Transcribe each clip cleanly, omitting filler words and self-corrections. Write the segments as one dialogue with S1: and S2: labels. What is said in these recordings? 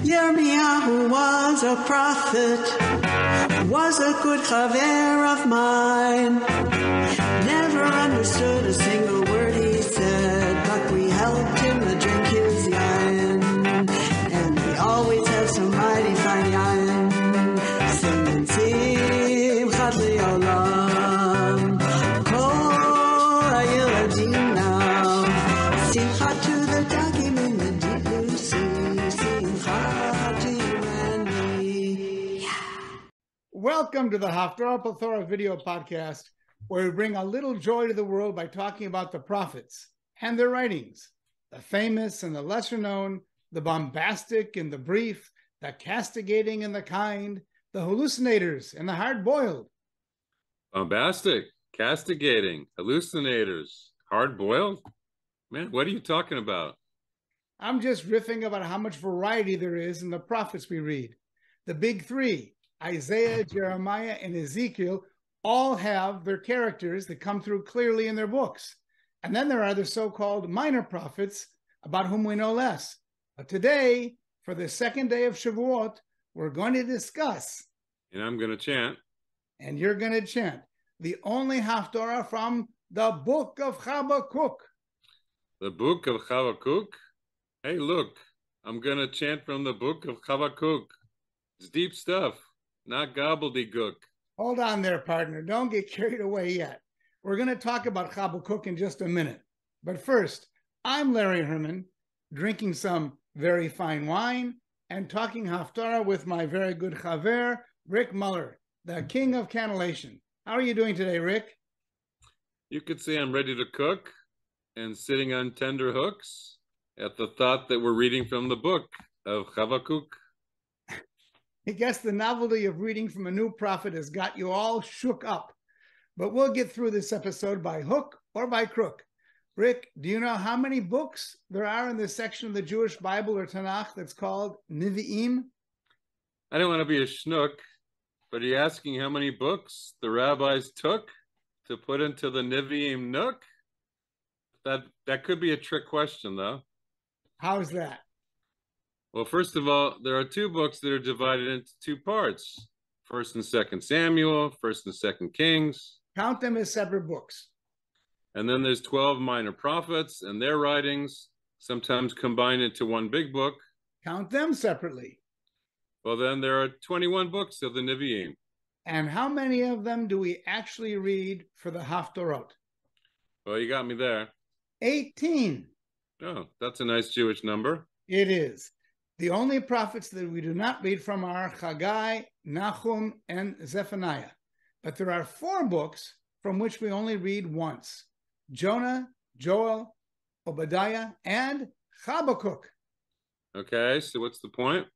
S1: Yirmiyahu was a prophet, was a good chaver of mine. Never understood a single word he said, but we helped him to drink his yain. And we always have some mighty fine yain. Singing Simchat Le'olam, Kol HaYiladim now. Simchat to the dagim in the deep blue sea. Simchat to you and me.
S2: Welcome to the Haftarah Plethora video podcast, where we bring a little joy to the world by talking about the prophets and their writings, the famous and the lesser known, the bombastic and the brief, the castigating and the kind, the hallucinators and the hard-boiled.
S3: Bombastic, castigating, hallucinators, hard-boiled? Man, what are you talking about?
S2: I'm just riffing about how much variety there is in the prophets we read. The big three, Isaiah, Jeremiah, and Ezekiel, all have their characters that come through clearly in their books. And then there are the so-called minor prophets, about whom we know less. But today, for the second day of Shavuot, we're going to discuss,
S3: And I'm going to chant.
S2: and you're going to chant, the only Haftarah from the Book of Habakkuk.
S3: The Book of Habakkuk? Hey, look, I'm going to chant from the Book of Habakkuk. It's deep stuff, not gobbledygook.
S2: Hold on there, partner. Don't get carried away yet. We're going to talk about Habakkuk in just a minute. But first, I'm Larry Herman, drinking some very fine wine and talking Haftarah with my very good chaver, Rick Muller, the king of cannellation. How are you doing today, Rick?
S3: You could say I'm ready to cook and sitting on tender hooks at the thought that we're reading from the Book of Habakkuk.
S2: I guess the novelty of reading from a new prophet has got you all shook up. But we'll get through this episode by hook or by crook. Rick, do you know how many books there are in this section of the Jewish Bible or Tanakh that's called Nevi'im?
S3: I don't want to be a schnook, but are you asking how many books the rabbis took to put into the Nevi'im nook? That could be a trick question, though.
S2: How's that?
S3: Well, first of all, there are two books that are divided into two parts. 1st and 2nd Samuel, 1st and 2nd Kings.
S2: Count them as separate books.
S3: And then there's 12 minor prophets and their writings, sometimes combined into one big book.
S2: Count them separately.
S3: Well, then there are 21 books of the Nevi'im.
S2: And how many of them do we actually read for the Haftarot?
S3: Well, you got me there.
S2: 18.
S3: Oh, that's a nice Jewish number.
S2: It is. The only prophets that we do not read from are Haggai, Nahum, and Zephaniah. But there are 4 books from which we only read once: Jonah, Joel, Obadiah, and Habakkuk.
S3: Okay, so what's the point?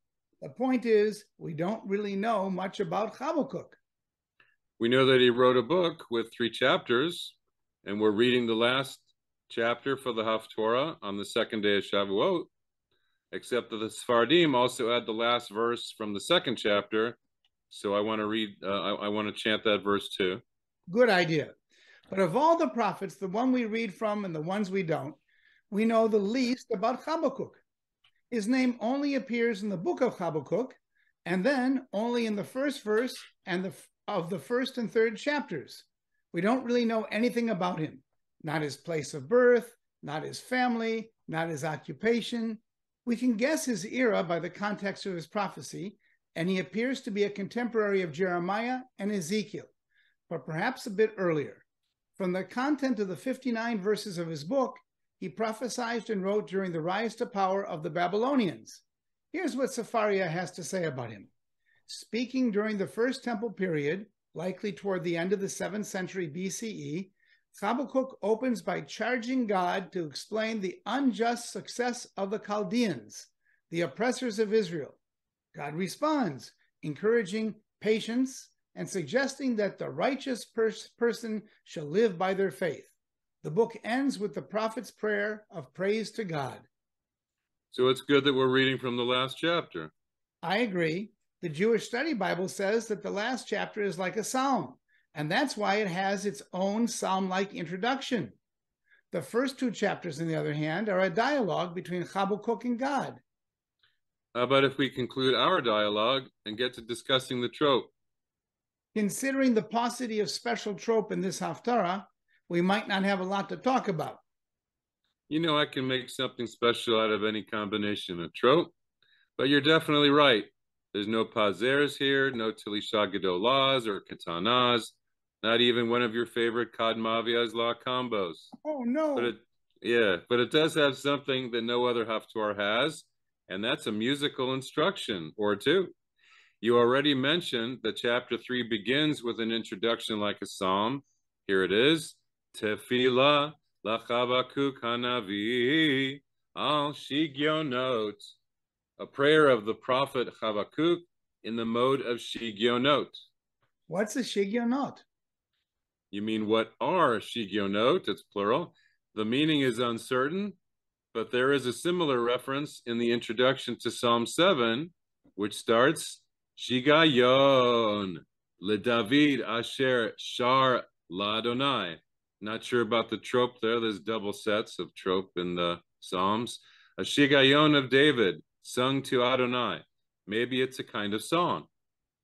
S2: The point is, we don't really know much about Habakkuk.
S3: We know that he wrote a book with 3 chapters, and we're reading the last chapter for the Haftarah on the second day of Shavuot, except that the Sephardim also add the last verse from the 2nd chapter. So I want to read, I want to chant that verse too.
S2: Good idea. But of all the prophets, the one we read from and the ones we don't, we know the least about Habakkuk. His name only appears in the Book of Habakkuk, and then only in the first verse and of the 1st and 3rd chapters. We don't really know anything about him. Not his place of birth, not his family, not his occupation. We can guess his era by the context of his prophecy, and he appears to be a contemporary of Jeremiah and Ezekiel, but perhaps a bit earlier. From the content of the 59 verses of his book, he prophesied and wrote during the rise to power of the Babylonians. Here's what Sephariah has to say about him. Speaking during the First Temple period, likely toward the end of the 7th century BCE, Habakkuk opens by charging God to explain the unjust success of the Chaldeans, the oppressors of Israel. God responds, encouraging patience and suggesting that the righteous person shall live by their faith. The book ends with the prophet's prayer of praise to God.
S3: So it's good that we're reading from the last chapter.
S2: I agree. The Jewish Study Bible says that the last chapter is like a psalm, and that's why it has its own psalm-like introduction. The first 2 chapters, on the other hand, are a dialogue between Habakkuk and God.
S3: How about if we conclude our dialogue and get to discussing the trope?
S2: Considering the paucity of special trope in this Haftarah, we might not have a lot to talk about.
S3: You know, I can make something special out of any combination of trope, but you're definitely right. There's no pazers here, no tilisha gedolas or katanas, not even one of your favorite kadmavias law combos.
S2: Oh, no.
S3: But it does have something that no other Haftarah has, and that's a musical instruction or two. You already mentioned that chapter 3 begins with an introduction like a psalm. Here it is. Tefillah lachavakuk hanavi al shigionot. A prayer of the prophet Habakkuk in the mode of shigionot.
S2: What's a shigionot?
S3: You mean what are shigionot? It's plural. The meaning is uncertain, but there is a similar reference in the introduction to Psalm 7, which starts, Shigayon leDavid asher shar laDonai. Not sure about the trope there. There's double sets of trope in the Psalms. A Shigayon of David, sung to Adonai. Maybe it's a kind of song.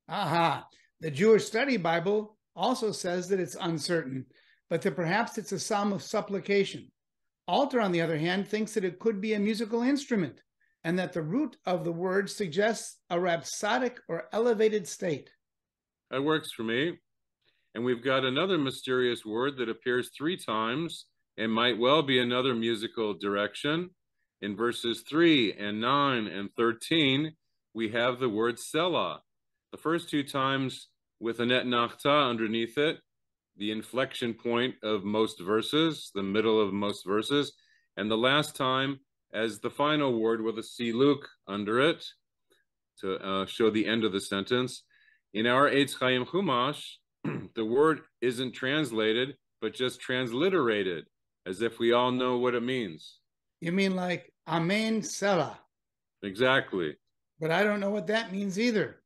S2: Aha. The Jewish Study Bible also says that it's uncertain, but that perhaps it's a psalm of supplication. Alter, on the other hand, thinks that it could be a musical instrument and that the root of the word suggests a rhapsodic or elevated state.
S3: That works for me. And we've got another mysterious word that appears 3 times and might well be another musical direction. In verses 3 and 9 and 13, we have the word Selah. The first 2 times with an etnachta underneath it, the inflection point of most verses, the middle of most verses, and the last time as the final word with a siluk under it to show the end of the sentence. In our Eitz Chaim Chumash, the word isn't translated, but just transliterated, as if we all know what it means.
S2: You mean like Amen Selah?
S3: Exactly.
S2: But I don't know what that means either.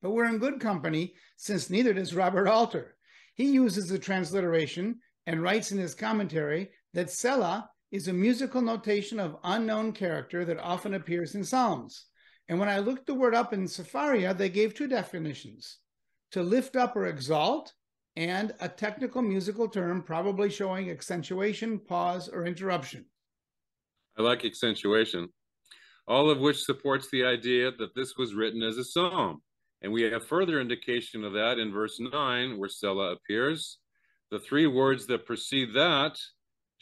S2: But we're in good company, since neither does Robert Alter. He uses the transliteration and writes in his commentary that Selah is a musical notation of unknown character that often appears in Psalms. And when I looked the word up in Sefaria, they gave 2 definitions: to lift up or exalt, and a technical musical term probably showing accentuation, pause, or interruption.
S3: I like accentuation, all of which supports the idea that this was written as a psalm. And we have further indication of that in verse 9, where Selah appears. The 3 words that precede that,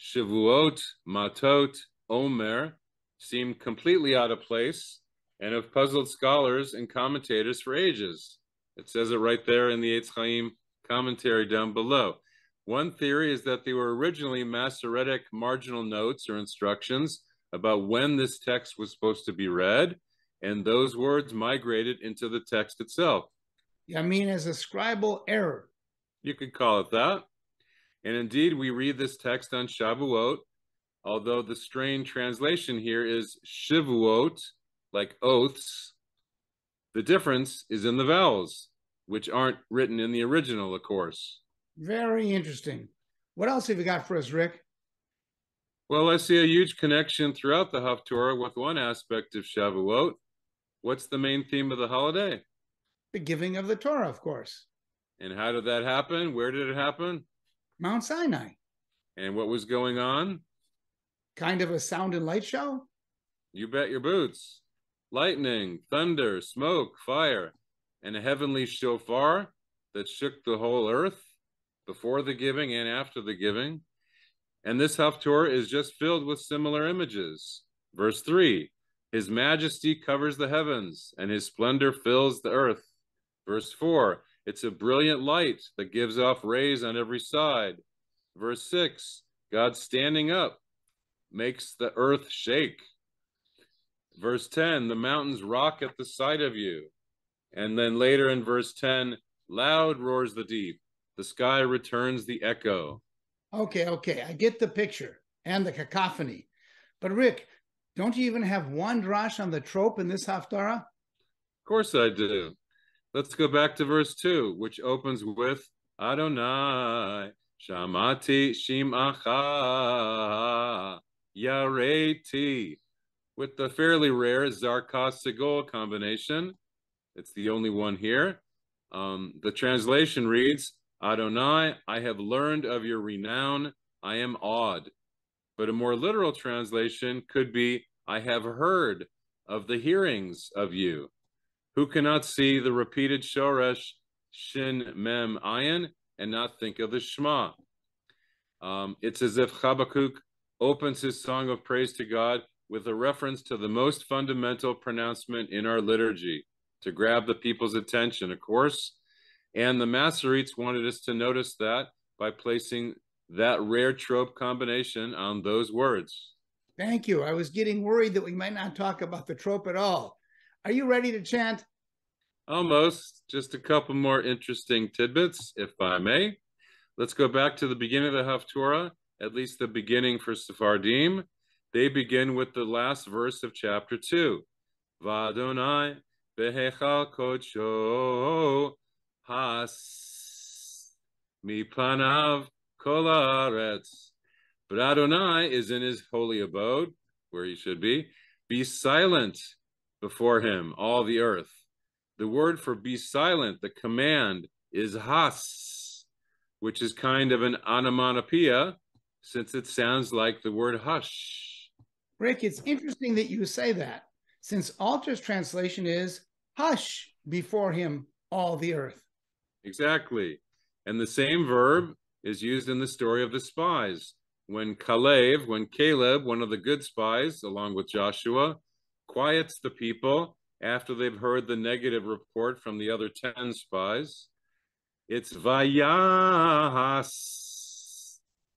S3: Shavuot, Matot, Omer, seem completely out of place and have puzzled scholars and commentators for ages. It says it right there in the Eitz Chaim commentary down below. One theory is that they were originally Masoretic marginal notes or instructions about when this text was supposed to be read, and those words migrated into the text itself.
S2: I mean, as a scribal error.
S3: You could call it that. And indeed, we read this text on Shavuot, although the strained translation here is Shavuot, like oaths. The difference is in the vowels, which aren't written in the original, of course.
S2: Very interesting. What else have you got for us, Rick?
S3: Well, I see a huge connection throughout the Haftarah with one aspect of Shavuot. What's the main theme of the holiday?
S2: The giving of the Torah, of course.
S3: And how did that happen? Where did it happen?
S2: Mount Sinai.
S3: And what was going on?
S2: Kind of a sound and light show?
S3: You bet your boots. Lightning, thunder, smoke, fire, and a heavenly shofar that shook the whole earth before the giving and after the giving. And this Haftarah is just filled with similar images. Verse 3, His majesty covers the heavens, and his splendor fills the earth. Verse 4, it's a brilliant light that gives off rays on every side. Verse 6, God standing up makes the earth shake. Verse 10, the mountains rock at the sight of you. And then later in verse 10, loud roars the deep. The sky returns the echo.
S2: Okay, I get the picture and the cacophony. But Rick, don't you even have one drash on the trope in this Haftarah?
S3: Of course I do. Let's go back to verse 2, which opens with Adonai, Shamati Shimacha, Yareti. with the fairly rare Zarkos-Segol combination. It's the only one here. The translation reads, Adonai, I have learned of your renown. I am awed. But a more literal translation could be, I have heard of the hearings of you. Who cannot see the repeated shoresh, shin, mem, ayin, and not think of the Shema? It's as if Habakkuk opens his song of praise to God with a reference to the most fundamental pronouncement in our liturgy, to grab the people's attention, of course. And the Masoretes wanted us to notice that by placing that rare trope combination on those words.
S2: Thank you. I was getting worried that we might not talk about the trope at all. Are you ready to chant?
S3: Almost. Just a couple more interesting tidbits, if I may. Let's go back to the beginning of the Haftarah, at least the beginning for Sephardim. They begin with the last verse of chapter 2. V'Adonai behechal kodsho has mipanav kol haaretz. But Adonai is in his holy abode, where he should be. Be silent before him, all the earth. The word for be silent, the command, is has, which is kind of an onomatopoeia, since it sounds like the word hush.
S2: Rick, it's interesting that you say that, since Alter's translation is hush before him, all the earth.
S3: Exactly. And the same verb is used in the story of the spies. When Caleb, one of the good spies, along with Joshua, quiets the people after they've heard the negative report from the other 10 spies, it's Vayahas.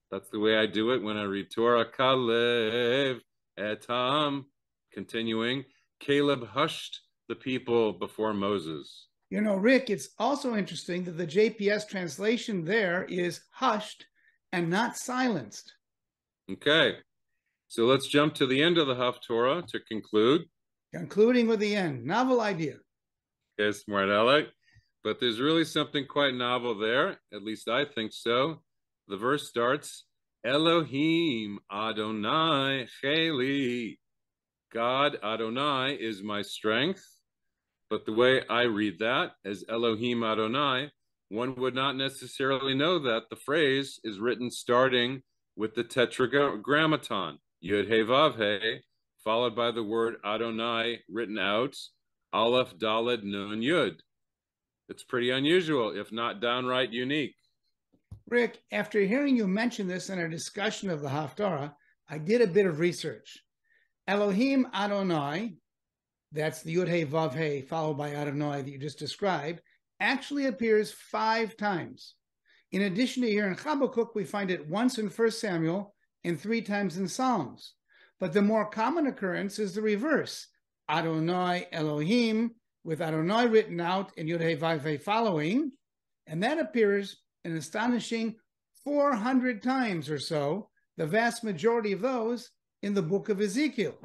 S3: That's the way I do it when I read Torah. Caleb etam. Continuing, Caleb hushed the people before Moses.
S2: You know, Rick, it's also interesting that the JPS translation there is hushed and not silenced.
S3: Okay, so let's jump to the end of the Haftarah to conclude.
S2: Concluding with the end. Novel idea.
S3: Okay, smart aleck. But there's really something quite novel there. At least I think so. The verse starts, Elohim Adonai Cheli. God Adonai is my strength. But the way I read that as Elohim Adonai, one would not necessarily know that the phrase is written starting with the tetragrammaton, Yud He Vav He, followed by the word Adonai written out, Aleph Daled Nun Yud. It's pretty unusual, if not downright unique.
S2: Rick, after hearing you mention this in our discussion of the Haftarah, I did a bit of research. Elohim Adonai, that's the Yud He Vav He, followed by Adonai that you just described, actually appears 5 times. In addition to here in Habakkuk, we find it once in 1 Samuel and 3 times in Psalms. But the more common occurrence is the reverse. Adonai Elohim, with Adonai written out and Yud He Vav He following, and that appears an astonishing 400 times or so, the vast majority of those in the book of Ezekiel.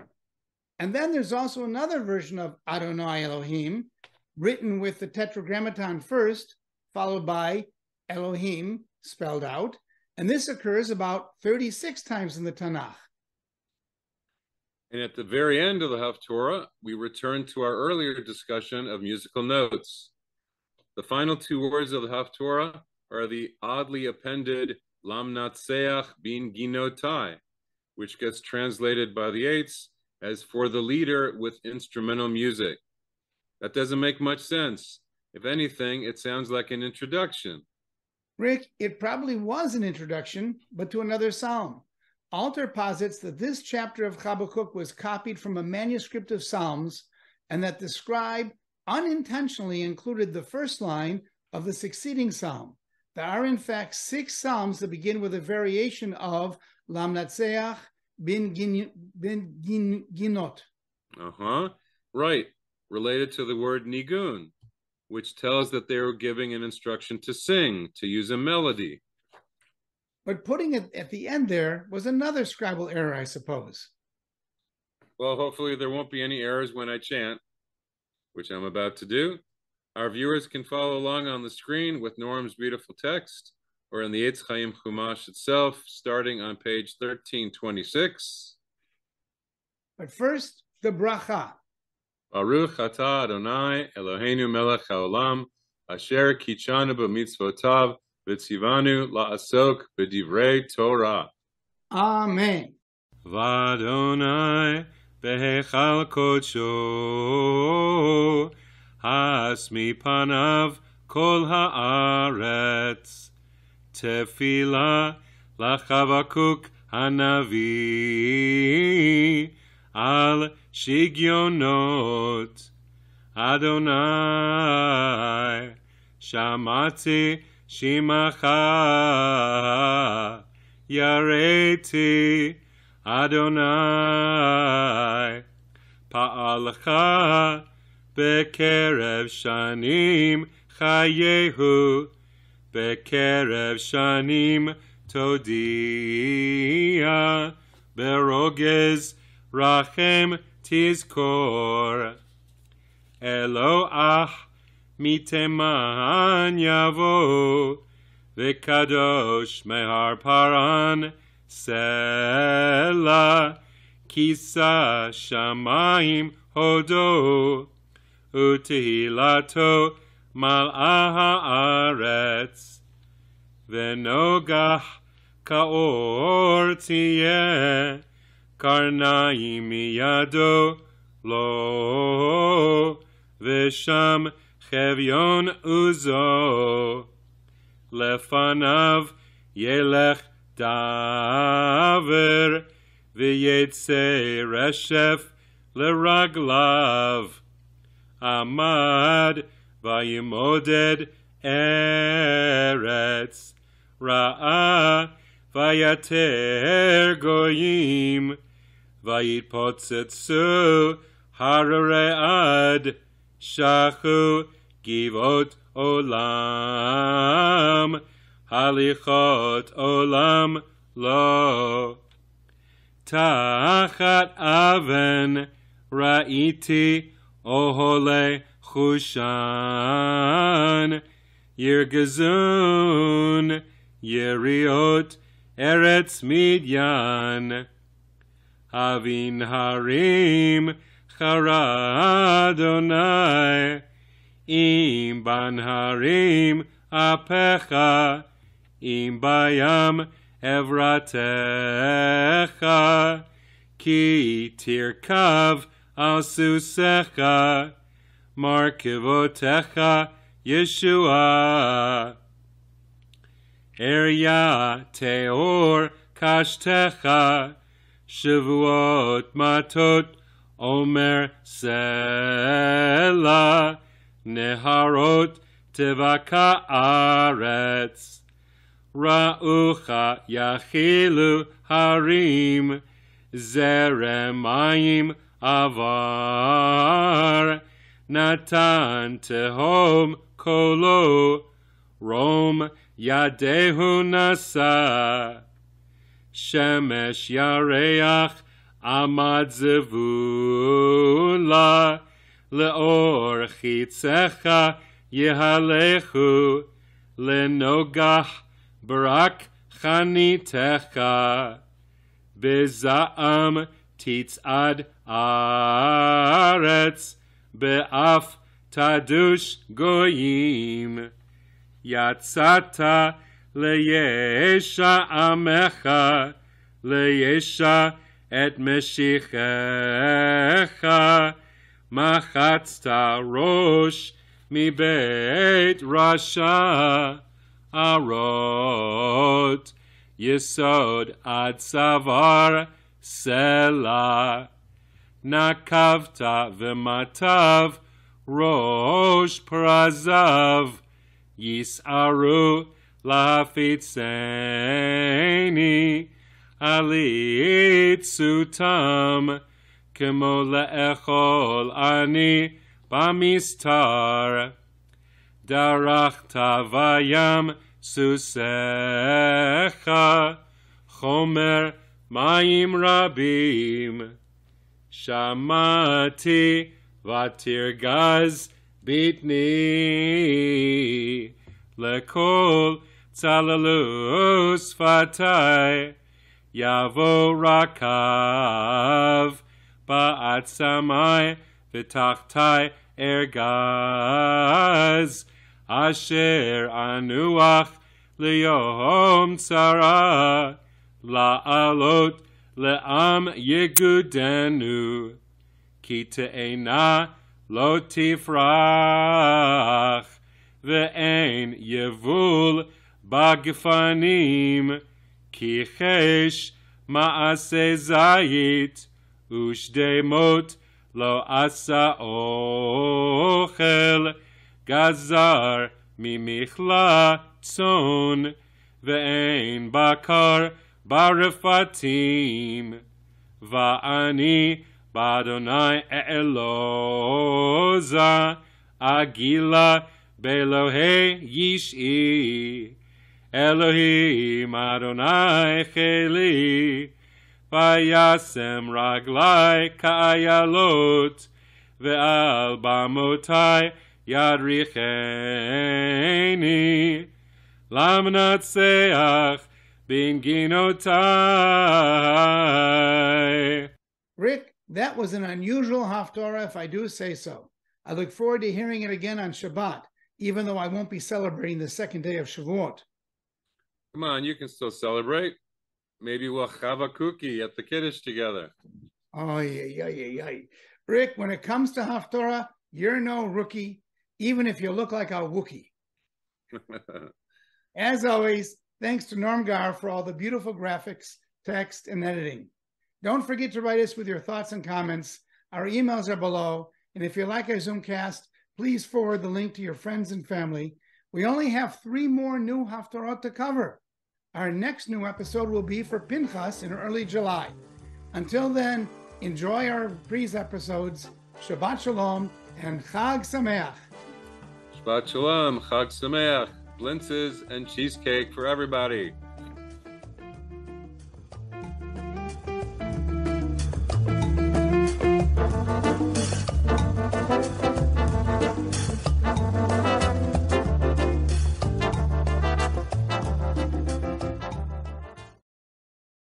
S2: And then there's also another version of Adonai Elohim, written with the tetragrammaton first, followed by Elohim spelled out, and this occurs about 36 times in the Tanakh.
S3: And at the very end of the Haftarah, we return to our earlier discussion of musical notes. The final 2 words of the Haftarah are the oddly appended Lamnatseach bin Ginotai, which gets translated by the eights as for the leader with instrumental music. That doesn't make much sense. If anything, it sounds like an introduction.
S2: Rick, it probably was an introduction, but to another psalm. Alter posits that this chapter of Habakkuk was copied from a manuscript of Psalms, and that the scribe unintentionally included the first line of the succeeding psalm. There are, in fact, 6 psalms that begin with a variation of Lamnatseach bin Ginot.
S3: Right, related to the word nigun, which tells that they were giving an instruction to sing, to use a melody.
S2: But putting it at the end there was another scribal error, I suppose.
S3: Well, hopefully there won't be any errors when I chant, which I'm about to do. Our viewers can follow along on the screen with Norm's beautiful text, or in the Eitz Chaim Chumash itself, starting on page 1326.
S2: But first, the bracha.
S3: Baruch atah Adonai Eloheinu melech haolam asher kichanu b'mitzvotav v'tzivanu la'asok b'divrei Torah.
S2: Amen.
S3: V'Adonai behechal kodsho hasmi panav kol haaretz tefila lach-Habakkuk hanavi al shigionot Adonai shamati shimacha yareti Adonai pa'alcha bekerev shanim chayehu bekerev shanim todia berogez rachem tizkor Eloah miteman yavo v'kadosh mehar paran sela kisa shamayim hodo utihilato mal'ah haaretz v'nogah kaor tiyeh karnayim miyado lo v'sham chevyon uzo lefanav yelech daver v'yetze reshef leraglav amad vayimoded eretz ra'ah vayater goyim vayitpotzetsu harare'ad shachu givot olam halichot olam lo tachat aven ra'iti ohole chushan yirgazun yeriot eretz midyan havin harim chara Adonai im ban harim apecha im bayam evratecha ki tirkav al susecha markivotecha Yeshua Erya teor kashtecha Shavuot matot omer sela neharot tevaka aretz ra'ucha yachilu harim zeremayim avar natan tehom kolo rom yadehu nasa shemesh yareach amad zevula leor chitzecha yehalechu lenogah barak chanitecha bezaam titzad aretz be'af tadush goyim yatzata leyesha amecha leyesha et meshichecha machatzta rosh mi beit rasha arot yesod ad savar sela nakavta v'matav rosh prazav yisaru lafitzeni alit sutam kemo le'echol ani bamistar darachta vayam susecha chomer mayim rabim shamati vatirgaz bitni lekol tzalalus fatai yavo rakav
S4: ba'at samai v'tachtai ergaz asher anuach liyom tzara la'alot le'am yegudenu ki te'ena lo tifrach ve'ein yevul bagfanim ki chesh ma'ase zayit ushdeimot lo asa ochel gazar mimichla tzon ve'ein bakar barefatim va'ani b'Adonai eloza agila belohe yish'i Elohim Adonai cheli vayasem raglai ka'ayalot ve'al bamotai yadricheni lamnatseach binginotai.
S2: Rick, that was an unusual Haftarah, if I do say so. I look forward to hearing it again on Shabbat, even though I won't be celebrating the second day of Shavuot.
S3: Come on, you can still celebrate. Maybe we'll have a cookie at the Kiddush together.
S2: Oh, yeah. Rick, when it comes to Haftarah, you're no rookie, even if you look like a Wookiee. As always, thanks to Norm Gar for all the beautiful graphics, text, and editing. Don't forget to write us with your thoughts and comments. Our emails are below, and if you like our Zoomcast, please forward the link to your friends and family. We only have 3 more new Haftarot to cover. Our next new episode will be for Pinchas in early July. Until then, enjoy our reprise episodes. Shabbat Shalom and Chag Sameach.
S3: Shabbat Shalom, Chag Sameach, blintzes and cheesecake for everybody.